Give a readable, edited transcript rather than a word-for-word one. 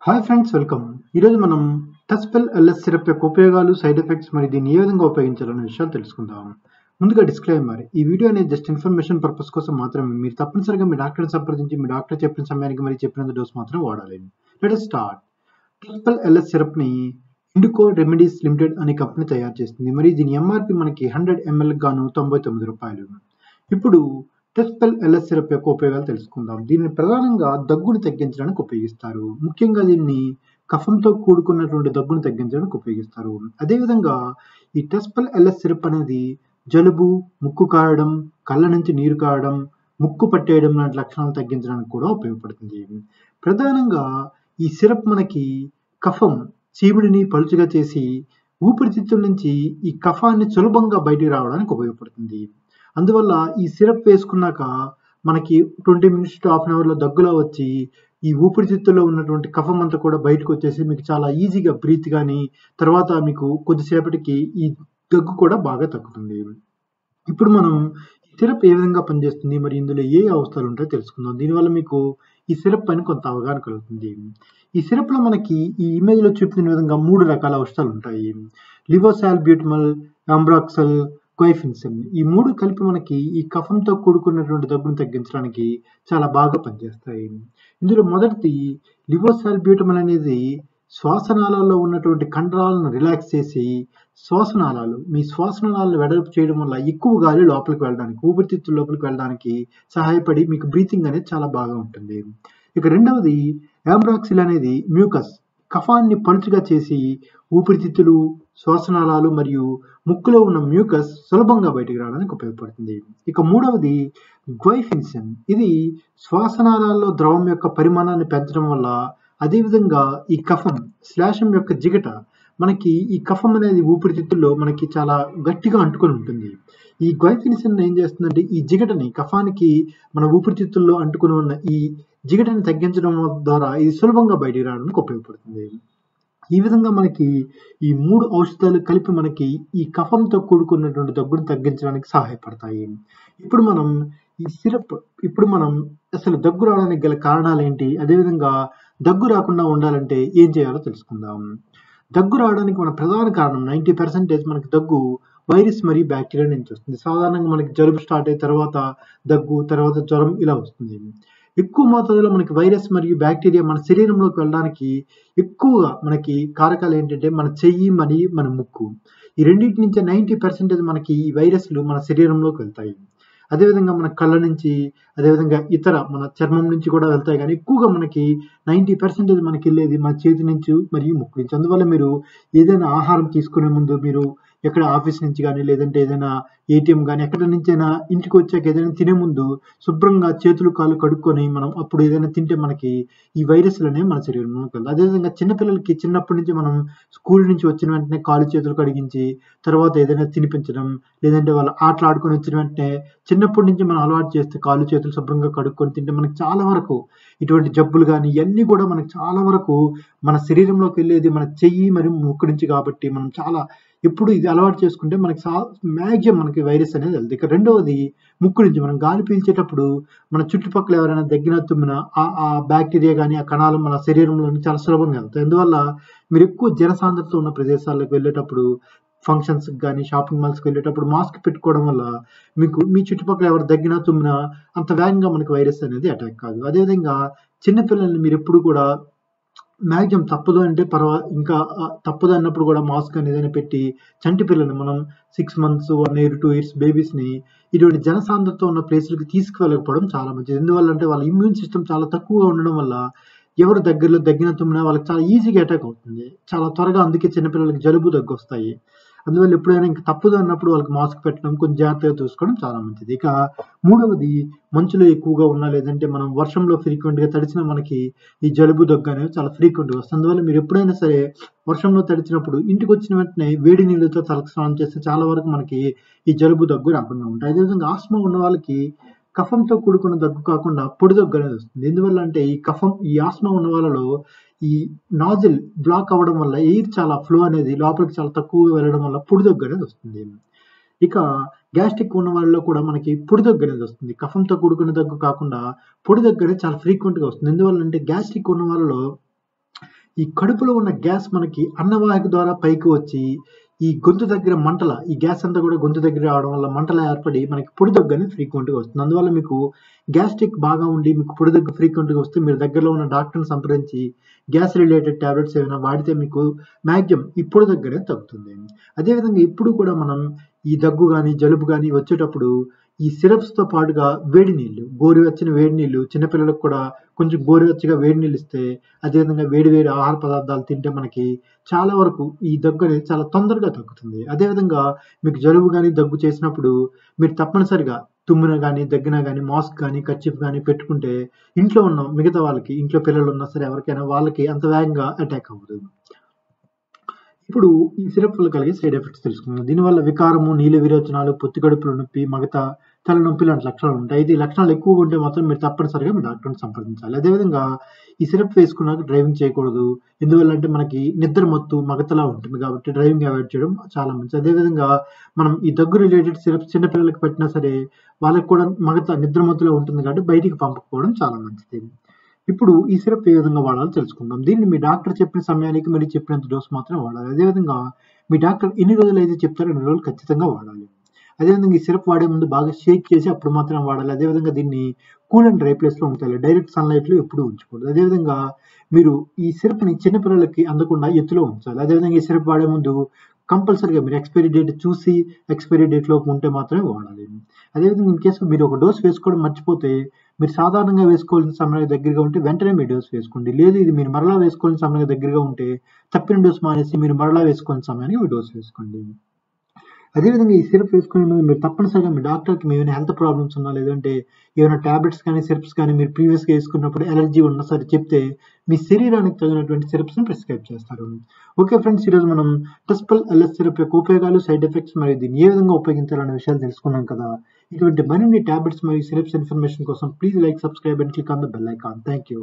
Hi friends, welcome. ఈరోజు మనం Tuspel-LS syrup యొక్క ఉపయోగాలు, సైడ్ ఎఫెక్ట్స్ మరియు దీన్ని ఏ విధంగా ఉపయోగించాలనే విషయాలు తెలుసుకుందాం. ముందుగా డిస్క్లైమర్: ఈ వీడియో అనేది జస్ట్ ఇన్ఫర్మేషన్ పర్పస్ కోసం మాత్రమే. మీరు తప్పనిసరిగా మీ డాక్టర్ని సంప్రదించి మీ డాక్టర్ చెప్పిన సమయానికి మరియు చెప్పినంత డోస్ మాత్రం వాడాలి. Let us start. Tuspel-LS సిరప్ని ఇండికో రెమెడీస్ లిమిటెడ్ అనే కంపెనీ తయారు చేస్తుంది మరియు దీని ఎంఆర్పి మనకి 100 ml గాను 99 రూపాయలు. ఇప్పుడు Tuspel-LS సిరప్ యొక్క ఉపయోగాలు తెలుసుకుందాం. దీనిని ప్రధానంగా దగ్గును తగ్గించడానికి ఉపయోగిస్తారు. ముఖ్యంగా దీన్ని కఫంతో కూడుకున్నటువంటి దగ్గును తగ్గించడానికి ఉపయోగిస్తారు. అదేవిధంగా ఈ Tuspel-LS సిరప్ అనేది జలుబు, ముక్కు కారడం, కళ్ళ నుంచి నీరు కారడం, ముక్కు పట్టేయడం లాంటి లక్షణాలు తగ్గించడానికి కూడా ఉపయోగపడుతుంది. ప్రధానంగా ఈ సిరప్ మనకి కఫం చీమిడిని పలుచగా చేసి ఊపిరితిత్తుల నుంచి ఈ కఫాన్ని సులభంగా బయటికి రావడానికి ఉపయోగపడుతుంది. అందువల్ల ఈ సిరప్ వేసుకున్నాక మనకి 20 minutes to 1/2 hourలో దగ్గులా వచ్చి ఈ ఊపిరితిత్తుల్లో ఉన్నటువంటి కఫం అంతా కూడా బయటకు వచ్చేసి మీకు చాలా ఈజీగా బ్రీత్ కానీ తర్వాత మీకు కొద్దిసేపటికి ఈ దగ్గు కూడా బాగా తగ్గుతుంది. ఇప్పుడు మనం ఈ సిరప్ ఏ విధంగా పనిచేస్తుంది మరి ఇందులో ఏ అవస్థలు ఉంటాయో తెలుసుకుందాం. దీనివల్ల మీకు ఈ సిరప్ పైన కొంత అవగాహన కలుగుతుంది. ఈ సిరప్లో మనకి ఈ ఇమేజ్లో చూపిన విధంగా 3 రకాల ఔషధాలు ఉంటాయి. లివోసాల్బ్యూటమల్, ఆంబ్రాక్సల్, గ్వైఫెన్సిన్. ఈ 3 కలిపి మనకి ఈ కఫంతో కూడుకున్నటువంటి దగ్గును తగ్గించడానికి చాలా బాగా పనిచేస్తాయి. ఇందులో మొదటిది లివోసాల్బ్యూటమల్ అనేది శ్వాసనాళాల్లో ఉన్నటువంటి కండరాలను రిలాక్స్ చేసి మీ శ్వాసనాళాలను వెడల్పు చేయడం వల్ల ఎక్కువ గాలి లోపలికి వెళ్ళడానికి, ఊపిరితిత్తుల లోపలికి వెళ్ళడానికి సహాయపడి మీకు బ్రీతింగ్ అనేది చాలా బాగా ఉంటుంది. ఇక రెండవది ఆంబ్రాక్సిల్ అనేది మ్యూకస్, కఫాన్ని పలుచగా చేసి ఊపిరితిత్తులు, శ్వాసనాళాలు మరియు ముక్కులో ఉన్న మ్యూకస్ సులభంగా బయటికి రావడానికి ఉపయోగపడుతుంది. ఇక మూడవది గ్వైఫెన్సిన్. ఇది శ్వాసనాళాల్లో ద్రవం యొక్క పరిమాణాన్ని పెంచడం వల్ల, అదేవిధంగా ఈ కఫం శ్లేషం యొక్క జిగట మనకి ఈ కఫం అనేది ఊపిరితిత్తుల్లో మనకి చాలా గట్టిగా అంటుకొని ఉంటుంది. ఈ గ్వైఫెన్సిన్ ఏం చేస్తుందంటే ఈ జిగటని కఫానికి మన ఊపిరితిత్తుల్లో అంటుకొని ఉన్న ఈ జిగటని తగ్గించడం ద్వారా ఇది సులభంగా బయటికి రావడానికి ఉపయోగపడుతుంది. ఈ విధంగా మనకి ఈ 3 ఔషధాలు కలిపి మనకి ఈ కఫంతో కూడుకున్నటువంటి దగ్గును తగ్గించడానికి సహాయపడతాయి. ఇప్పుడు మనం అసలు దగ్గు రావడానికి గల కారణాలు ఏంటి, అదేవిధంగా దగ్గు రాకుండా ఉండాలంటే ఏం చేయాలో తెలుసుకుందాం. దగ్గు రావడానికి మన ప్రధాన కారణం 90% మనకి దగ్గు వైరస్ మరియు బ్యాక్టీరియా నుంచి వస్తుంది. సాధారణంగా మనకి జలుబు స్టార్ట్ అయిన తర్వాత దగ్గు, తర్వాత జ్వరం ఇలా వస్తుంది. ఎక్కువ మోతాదులో మనకి వైరస్ మరియు బ్యాక్టీరియా మన శరీరంలోకి వెళ్ళడానికి ఎక్కువగా మనకి కారకాలు ఏంటంటే మన చెయ్యి మరియు మన ముక్కు. ఈ రెండింటి నుంచి 90% మనకి ఈ వైరస్లు మన శరీరంలోకి వెళ్తాయి. అదేవిధంగా మన కళ్ళ నుంచి, అదేవిధంగా ఇతర మన చర్మం నుంచి కూడా వెళ్తాయి. కానీ ఎక్కువగా మనకి 90% మనకి వెళ్ళేది మన చేతి నుంచి మరియు ముక్కు నుంచి. అందువల్ల మీరు ఏదైనా ఆహారం తీసుకునే ముందు మీరు ఎక్కడ ఆఫీస్ నుంచి కానీ, లేదంటే ఏదైనా ఏటీఎం కానీ ఎక్కడి నుంచైనా ఇంటికి వచ్చాక ఏదైనా తినే ముందు శుభ్రంగా చేతులు కాళ్ళు కడుక్కొని మనం అప్పుడు ఏదైనా తింటే మనకి ఈ వైరస్లు అనేవి మన శరీరంలోకి వెళ్తాయి. అదేవిధంగా చిన్నపిల్లలకి చిన్నప్పటి నుంచి మనం స్కూల్ నుంచి వచ్చిన వెంటనే కాళ్ళు చేతులు కడిగించి తర్వాత ఏదైనా తినిపించడం, లేదంటే వాళ్ళు ఆటలు ఆడుకొని వచ్చిన వెంటనే చిన్నప్పటి నుంచి మనం అలవాటు చేస్తే కాళ్ళు చేతులు శుభ్రంగా కడుక్కొని తింటే మనకి చాలా వరకు ఇటువంటి జబ్బులు కానీ ఇవన్నీ కూడా మనకి చాలా వరకు మన శరీరంలోకి వెళ్ళేది మన చెయ్యి మరియు ముక్కు నుంచి. కాబట్టి మనం చాలా ఎప్పుడు ఇది అలవాటు చేసుకుంటే మనకి మ్యాక్సిమం మనకి వైరస్ అనేది వెళ్తుంది. ఇక రెండవది ముక్కు నుంచి. మనం గాలి పీల్చేటప్పుడు మన చుట్టుపక్కల ఎవరైనా దగ్గిన తుమ్మిన ఆ బ్యాక్టీరియా కానీ ఆ కణాలు మన శరీరంలో చాలా సులభంగా వెళ్తాయి. అందువల్ల మీరు ఎక్కువ జనసాంద్రత ఉన్న ప్రదేశాలకు వెళ్ళేటప్పుడు, ఫంక్షన్స్కి కానీ షాపింగ్ మాల్స్కి వెళ్ళేటప్పుడు మాస్క్ పెట్టుకోవడం వల్ల మీకు మీ చుట్టుపక్కల ఎవరు దగ్గినా తుమ్మినా అంత వేగంగా మనకి వైరస్ అనేది అటాక్ కాదు. అదేవిధంగా చిన్నపిల్లల్ని మీరు ఎప్పుడు కూడా మ్యాక్సిమం తప్పదు అంటే ఇంకా తప్పదు అన్నప్పుడు కూడా మాస్క్ అనేది ఏదైనా పెట్టి చంటి పిల్లల్ని మనం 6 months, 1 year, 2 years బేబీస్ని ఇటువంటి జనసాంద్రత ఉన్న ప్లేసులకి తీసుకువెళ్ళకపోవడం చాలా మంచిది. ఎందువల్ల అంటే వాళ్ళ ఇమ్యూన్ సిస్టమ్ చాలా తక్కువగా ఉండడం వల్ల ఎవరు దగ్గరలో దగ్గిన తుమ్మినా వాళ్ళకి చాలా ఈజీగా అటాక్ అవుతుంది చాలా త్వరగా. అందుకే చిన్నపిల్లలకి జలుబు దగ్గు వస్తాయి. అందువల్ల ఎప్పుడైనా ఇంకా తప్పదు అన్నప్పుడు వాళ్ళకి మాస్క్ పెట్టడం, కొంచెం జాగ్రత్తగా చూసుకోవడం చాలా మంచిది. ఇక మూడవది మంచులో ఎక్కువగా ఉన్నా, లేదంటే మనం వర్షంలో ఫ్రీక్వెంట్గా తడిచినా మనకి ఈ జలుబు దగ్గు అనేవి చాలా ఫ్రీక్వెంట్గా వస్తుంది. అందువల్ల మీరు ఎప్పుడైనా సరే వర్షంలో తడిచినప్పుడు ఇంటికి వచ్చిన వెంటనే వేడి నీళ్ళతో తలకు స్నానం చేస్తే చాలా వరకు మనకి ఈ జలుబు దగ్గు రాకుండా ఉంటాయి. అదేవిధంగా ఆస్మా ఉన్న వాళ్ళకి కఫంతో కూడుకున్న దగ్గు కాకుండా పొడి దగ్గు అనేది వస్తుంది. ఎందువల్ల అంటే ఈ ఆస్మా ఉన్న వాళ్ళలో ఈ నాజిల్ బ్లాక్ అవ్వడం వల్ల ఎయిర్ చాలా ఫ్లో అనేది లోపలికి చాలా తక్కువగా వెళ్ళడం వల్ల పొడి దగ్గు అనేది వస్తుంది. ఇక గ్యాస్ట్రిక్ ఉన్న వాళ్ళలో కూడా మనకి పొడి దగ్గు అనేది వస్తుంది. కఫంతో కూడుకున్న దగ్గు కాకుండా పొడి దగ్గు అనేది చాలా ఫ్రీక్వెంట్గా వస్తుంది. ఎందువల్ల అంటే గ్యాస్ట్రిక్ ఉన్న వాళ్ళలో ఈ కడుపులో ఉన్న గ్యాస్ మనకి అన్నవాహిక ద్వారా పైకి వచ్చి ఈ గొంతు దగ్గర మంటల ఈ గ్యాస్ అంతా కూడా గొంతు దగ్గర రావడం వల్ల మంటలు ఏర్పడి మనకి పొడి దగ్గు అనేది ఫ్రీక్వెంట్గా వస్తుంది. అందువల్ల మీకు గ్యాస్ట్రిక్ బాగా ఉండి మీకు పొడి దగ్గు ఫ్రీక్వెంట్గా వస్తే మీరు దగ్గరలో ఉన్న డాక్టర్ని సంప్రదించి గ్యాస్ రిలేటెడ్ టాబ్లెట్స్ ఏమైనా వాడితే మీకు మ్యాక్సిమం ఈ పొడి దగ్గు అనేది తగ్గుతుంది. అదేవిధంగా ఇప్పుడు కూడా మనం ఈ దగ్గు కానీ జలుబు కానీ వచ్చేటప్పుడు ఈ సిరప్స్తో పాటుగా వేడి నీళ్ళు, గోరువెచ్చని వేడి నీళ్ళు, చిన్నపిల్లలకు కూడా కొంచెం గోరువెచ్చగా వేడి నీళ్ళు ఇస్తే, అదేవిధంగా వేడి వేడి ఆహార పదార్థాలు తింటే మనకి చాలా వరకు ఈ దగ్గు అనేది చాలా తొందరగా తగ్గుతుంది. అదేవిధంగా మీకు జలుబు కానీ దగ్గు చేసినప్పుడు మీరు తప్పనిసరిగా తుమ్మిన కానీ దగ్గిన కానీ మాస్క్ కానీ కర్చీఫ్ కానీ పెట్టుకుంటే ఇంట్లో ఉన్న మిగతా వాళ్ళకి, ఇంట్లో పిల్లలు ఉన్నా సరే ఎవరికైనా వాళ్ళకి అంత వేగంగా అటాక్ అవ్వదు. ఇప్పుడు ఈ సిరప్ వల్ల కలిగే సైడ్ ఎఫెక్ట్స్ తెలుసుకుందాం. దీనివల్ల వికారము, నీల విరోచనాలు, పొత్తి కడుపులో నొప్పి, మగత, తలనొప్పి లాంటి లక్షణాలు ఉంటాయి. ఈ లక్షణాలు ఎక్కువగా ఉంటే మాత్రం మీరు తప్పనిసరిగా మీ డాక్టర్ని సంప్రదించాలి. అదేవిధంగా ఈ సిరప్ వేసుకున్నాక డ్రైవింగ్ చేయకూడదు. ఎందువల్ల అంటే మనకి నిద్ర మత్తు, మగతలా ఉంటుంది కాబట్టి డ్రైవింగ్ అవాయిడ్ చేయడం చాలా మంచిది. అదేవిధంగా మనం ఈ దగ్గు రిలేటెడ్ సిరప్స్ చిన్నపిల్లలకి పెట్టినా సరే వాళ్ళకి కూడా మగత, నిద్ర మత్తులో ఉంటుంది కాబట్టి బయటికి పంపకపోవడం చాలా మంచిది. ఇప్పుడు ఈ సిరప్ ఏ విధంగా వాడాలో తెలుసుకుందాం. దీన్ని మీ డాక్టర్ చెప్పిన సమయానికి మీరు చెప్పినంత డోస్ మాత్రమే వాడాలి. అదేవిధంగా మీ డాక్టర్ ఎన్ని రోజులు అయితే చెప్తారో అన్ని రోజులు ఖచ్చితంగా వాడాలి. అదేవిధంగా ఈ సిరప్ వాడే ముందు బాగా షేక్ చేసి అప్పుడు మాత్రమే వాడాలి. అదేవిధంగా దీన్ని కూల్ అండ్ డ్రై ప్లేస్లో ఉంచాలి. డైరెక్ట్ సన్లైట్లో ఎప్పుడూ ఉంచకూడదు. అదేవిధంగా మీరు ఈ సిరప్ని చిన్నపిల్లలకి అందకుండా ఎత్తులో ఉంచాలి. అదేవిధంగా ఈ సిరప్ వాడే ముందు కంపల్సరీగా మీరు ఎక్స్పైరీ డేట్ చూసి ఎక్స్పైరీ డేట్ లోపు ఉంటే మాత్రమే వాడాలి. అదేవిధంగా ఇన్ కేసు మీరు ఒక డోస్ వేసుకోవడం మర్చిపోతే మీరు సాధారణంగా వేసుకోవాల్సిన సమయానికి దగ్గరగా ఉంటే వెంటనే మీ డోస్ వేసుకోండి. లేదు ఇది మీరు మరలా వేసుకోవాల్సిన సమయానికి దగ్గరగా ఉంటే తప్పిన డోస్ మానేసి మీరు మరలా వేసుకోవాల్సిన సమయానికి మీ డోస్ వేసుకోండి. అదేవిధంగా ఈ సిరప్ వేసుకునే ముందు మీరు తప్పనిసరిగా మీ డాక్టర్కి ఏమైనా హెల్త్ ప్రాబ్లమ్స్ ఉన్నా, లేదంటే ఏమైనా టాబ్లెట్స్ కానీ సిరప్స్ కానీ మీరు ప్రీవియస్గా వేసుకున్నప్పుడు ఎలర్జీ ఉన్నా సరే చెప్తే మీ శరీరానికి తగినటువంటి సిరప్స్ని ప్రిస్క్రైబ్ చేస్తారు. ఓకే ఫ్రెండ్స్, ఈరోజు మనం Tuspel-LS సిరప్ యొక్క ఉపయోగాలు, సైడ్ ఎఫెక్ట్స్ మరియు దీన్ని ఏ విధంగా ఉపయోగించాలనే విషయాలు తెలుసుకున్నాం కదా. ఇటువంటి మరిన్ని టాబ్లెట్స్ మరియు సిరప్స్ ఇన్ఫర్మేషన్ కోసం please like, subscribe and click on the bell icon. Thank you.